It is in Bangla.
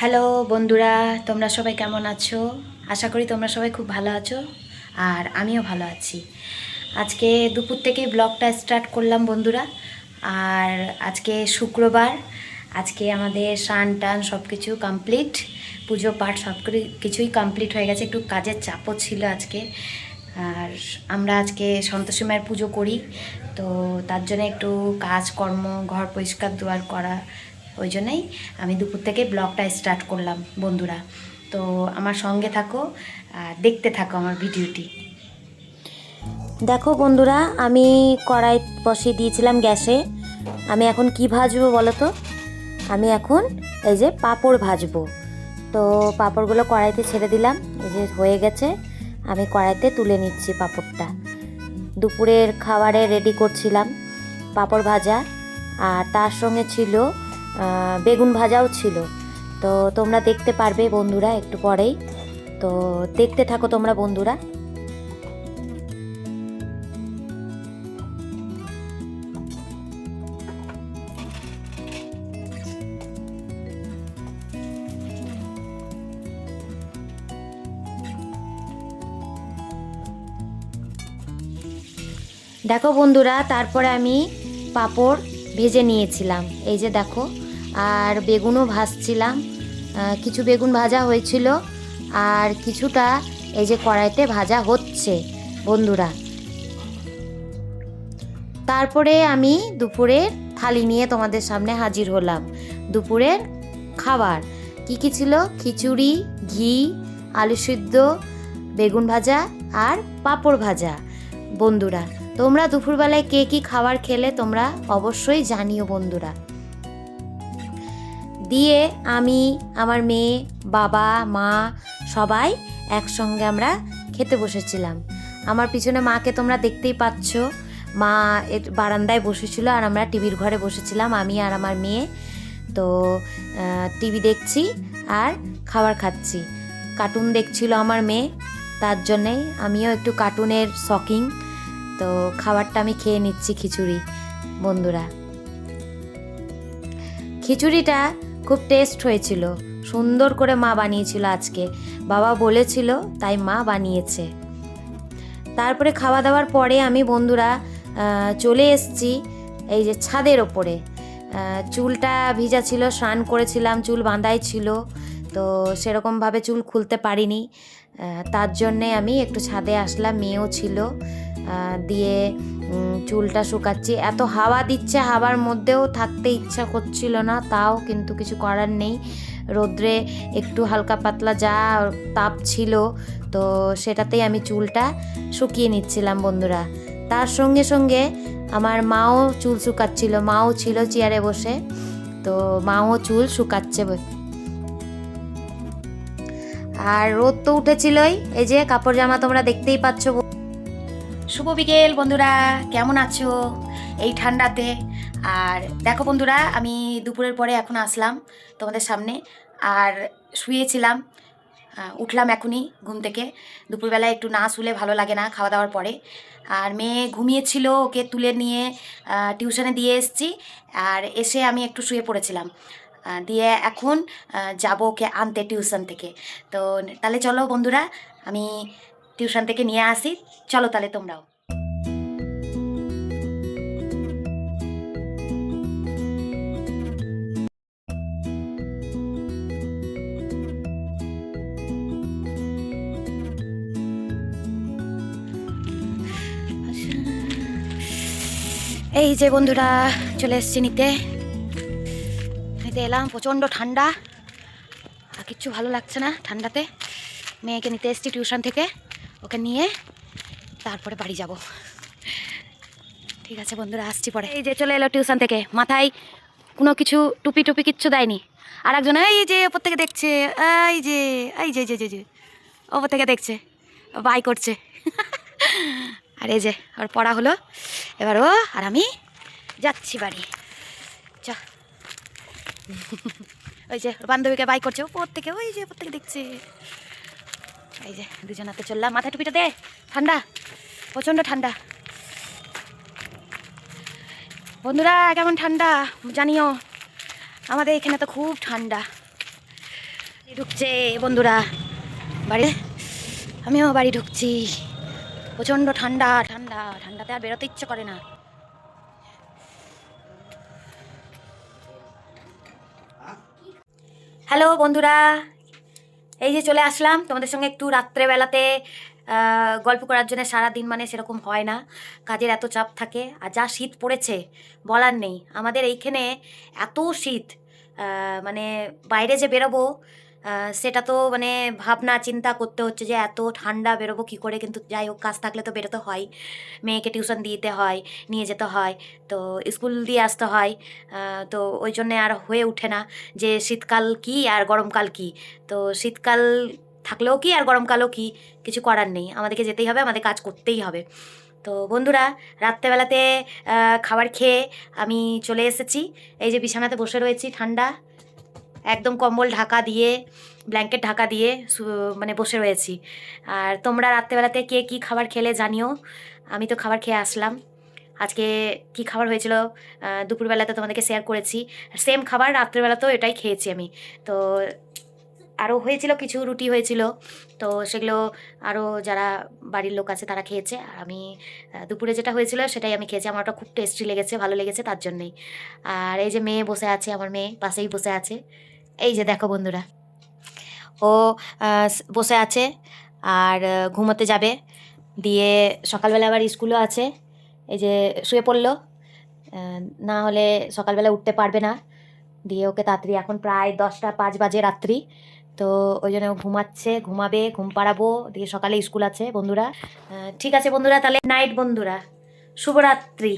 হ্যালো বন্ধুরা, তোমরা সবাই কেমন আছো? আশা করি তোমরা সবাই খুব ভালো আছো, আর আমিও ভালো আছি। আজকে দুপুর থেকে ব্লগটা স্টার্ট করলাম বন্ধুরা। আর আজকে শুক্রবার, আজকে আমাদের স্নান টান সব কিছু কমপ্লিট, পুজো পাঠ সব কিছুই কমপ্লিট হয়ে গেছে। একটু কাজের চাপও ছিল আজকে। আর আমরা আজকে সন্তোষী মায়ের পুজো করি, তো তার জন্য একটু কাজকর্ম, ঘর পরিষ্কার দুয়ার করা, ওই জন্যই আমি দুপুর থেকে ব্লগটা স্টার্ট করলাম বন্ধুরা। তো আমার সঙ্গে থাকো আর দেখতে থাকো আমার ভিডিওটি। দেখো বন্ধুরা, আমি কড়াই বসিয়ে দিয়েছিলাম গ্যাসে। আমি এখন কি ভাজবো বলো তো? আমি এখন এই যে পাঁপড় ভাজবো। তো পাঁপড়গুলো কড়াইতে ছেড়ে দিলাম, এই যে হয়ে গেছে। আমি কড়াইতে তুলে নিচ্ছি পাঁপড়টা। দুপুরের খাবারে রেডি করছিলাম পাঁপড় ভাজা, আর তার সঙ্গে ছিল বেগুন ভাজাও ছিল। তো তোমরা দেখতে পারবে বন্ধুরা একটু পরেই। তো দেখতে থাকো তোমরা বন্ধুরা। দেখো বন্ধুরা, তারপরে আমি পাঁপড় ভেজে নিয়েছিলাম, এই যে দেখো। আর বেগুনও ভাজছিলাম, কিছু বেগুন ভাজা হয়েছিল, আর কিছুটা এই যে কড়াইতে ভাজা হচ্ছে বন্ধুরা। তারপরে আমি দুপুরের থালি নিয়ে তোমাদের সামনে হাজির হলাম। দুপুরের খাবার কি কি ছিল? খিচুড়ি, ঘি, আলু সিদ্ধ, বেগুন ভাজা আর পাঁপড় ভাজা বন্ধুরা। তোমরা দুপুরবেলায় কে কী খাবার খেলে তোমরা অবশ্যই জানিও বন্ধুরা। দিয়ে আমি, আমার মেয়ে, বাবা, মা সবাই একসঙ্গে আমরা খেতে বসেছিলাম। আমার পিছনে মাকে তোমরা দেখতেই পাচ্ছ। মা বারান্দায় বসেছিল আর আমরা টিভির ঘরে বসেছিলাম, আমি আর আমার মেয়ে। তো টিভি দেখছি আর খাবার খাচ্ছি। কার্টুন দেখছিল আমার মেয়ে, তার জন্যেই আমিও একটু কার্টুনের শকিং। তো খাবারটা আমি খেয়ে নিচ্ছি, খিচুড়ি বন্ধুরা। খিচুড়িটা খুব টেস্ট হয়েছিল, সুন্দর করে মা বানিয়েছিল আজকে। বাবা বলেছিল তাই মা বানিয়েছে। তারপরে খাওয়া দাওয়ার পরে আমি বন্ধুরা চলে এসেছি এই যে ছাদের ওপরে। চুলটা ভিজা ছিল, স্নান করেছিলাম, চুল বাঁধাই ছিল, তো সেরকমভাবে চুল খুলতে পারিনি। তার জন্যে আমি একটু ছাদে আসলাম, মেয়েও ছিল। দিয়ে চুলটা শুকাচ্ছি। এত হাওয়া দিচ্ছে, হাওয়ার মধ্যেও থাকতে ইচ্ছা করছিল না, তাও কিন্তু কিছু করার নেই। রোদ্রে একটু হালকা পাতলা যা তাপ ছিল, তো সেটাতেই আমি চুলটা শুকিয়ে নিচ্ছিলাম বন্ধুরা। তার সঙ্গে সঙ্গে আমার মাও চুল শুকাচ্ছিল, মাও ছিল চেয়ারে বসে, তো মাও চুল শুকাচ্ছে। আর রোদ তো উঠেছিলই, এই যে কাপড় জামা তোমরা দেখতেই পাচ্ছ। শুভ বিকেল বন্ধুরা, কেমন আছো এই ঠান্ডাতে? আর দেখো বন্ধুরা, আমি দুপুরের পরে এখন আসলাম তোমাদের সামনে, আর শুয়েছিলাম। উঠলাম এখনই ঘুম থেকে। দুপুরবেলায় একটু না শুলে ভালো লাগে না খাওয়া দাওয়ার পরে। আর মেয়ে ঘুমিয়েছিল, ওকে তুলে নিয়ে টিউশনে দিয়ে এসেছি। আর এসে আমি একটু শুয়ে পড়েছিলাম, দিয়ে এখন যাব ওকে আনতে টিউশন থেকে। তো তাহলে চলো বন্ধুরা, আমি টিউশন থেকে নিয়ে আসি। চলো তাহলে তোমরাও। এই যে বন্ধুরা, চলে এসছি নিতে নিতে এলাম। প্রচণ্ড ঠান্ডা, আর কিচ্ছু ভালো লাগছে না ঠান্ডাতে। মেয়েকে নিতে এসছি টিউশন থেকে, ওকে নিয়ে তারপরে বাড়ি যাব। ঠিক আছে বন্ধুরা, আসছি পরে। এই যে চলে এলো টিউশন থেকে, মাথায় কোনো কিছু টুপি টুপি কিচ্ছু দেয়নি। আর একজন এই যে ওপর থেকে দেখছে, এই যে এই যে যে যে যে ওপর থেকে দেখছে, বাই করছে। আর এই যে ওর পড়া হলো, এবার ও আর আমি যাচ্ছি বাড়ি। চ, ওই যে বান্ধবীকে বাই করছে ওপর থেকে, ওই যে ওপর থেকে দেখছে। এই যে দুজনাতে চললাম। মাথায় টুপিটা দে, ঠান্ডা, প্রচণ্ড ঠান্ডা বন্ধুরা। কেমন ঠান্ডা জানিও, আমাদের এখানে তো খুব ঠান্ডা। ঢুকছে বন্ধুরা বাড়ি, আমিও বাড়ি ঢুকছি। প্রচণ্ড ঠান্ডা ঠান্ডা, ঠান্ডাতে আর বেরোতে ইচ্ছে করে না। হ্যালো বন্ধুরা, এই যে চলে আসলাম তোমাদের সঙ্গে একটু রাত্রেবেলাতে গল্প করার জন্য। সারাদিন মানে সেরকম হয় না, কাজের এত চাপ থাকে। আর যা শীত পড়েছে বলার নেই, আমাদের এইখানে এত শীত, মানে বাইরে যে বেরোবো সেটা তো মানে ভাবনা চিন্তা করতে হচ্ছে যে এত ঠান্ডা বেরোবো কী করে। কিন্তু যাই হোক, কাজ থাকলে তো বেরোতে হয়, মেয়েকে টিউশন দিতে হয়, নিয়ে যেতে হয়, তো স্কুল দিয়ে আসতে হয়। তো ওই জন্যে আর হয়ে ওঠে না যে শীতকাল কি আর গরমকাল কি। তো শীতকাল থাকলেও কি আর গরমকালও কি, কিছু করার নেই, আমাদেরকে যেতেই হবে, আমাদের কাজ করতেই হবে। তো বন্ধুরা, রাত্রেবেলাতে খাবার খেয়ে আমি চলে এসেছি। এই যে বিছানাতে বসে রয়েছি, ঠান্ডা একদম কম্বল ঢাকা দিয়ে, ব্ল্যাঙ্কেট ঢাকা দিয়ে মানে বসে রয়েছি। আর তোমরা রাত্রেবেলাতে কে কী খাবার খেলে জানিও। আমি তো খাবার খেয়ে আসলাম। আজকে কি খাবার হয়েছিল দুপুরবেলাতে তোমাদেরকে শেয়ার করেছি, সেম খাবার রাত্রেবেলাতেও এটাই খেয়েছি আমি। তো আরও হয়েছিল কিছু, রুটি হয়েছিল, তো সেগুলো আরও যারা বাড়ির লোক আছে তারা খেয়েছে। আর আমি দুপুরে যেটা হয়েছিল সেটাই আমি খেয়েছি। আমার ওটা খুব টেস্টি লেগেছে, ভালো লেগেছে তার জন্যেই। আর এই যে মেয়ে বসে আছে, আমার মেয়ে পাশেই বসে আছে, এই যে দেখো বন্ধুরা, ও বসে আছে আর ঘুমোতে যাবে। দিয়ে সকালবেলা আবার স্কুলও আছে, এই যে শুয়ে পড়লো, না হলে সকালবেলা উঠতে পারবে না। দিয়ে ওকে তাড়াতাড়ি, এখন প্রায় 10টা 5 বাজে রাত্রি, তো ওই জন্য ও ঘুমাচ্ছে, ঘুমাবে, ঘুম পাড়াবো, দিয়ে সকালে স্কুল আছে বন্ধুরা। ঠিক আছে বন্ধুরা, তাহলে নাইট বন্ধুরা, শুভরাত্রি।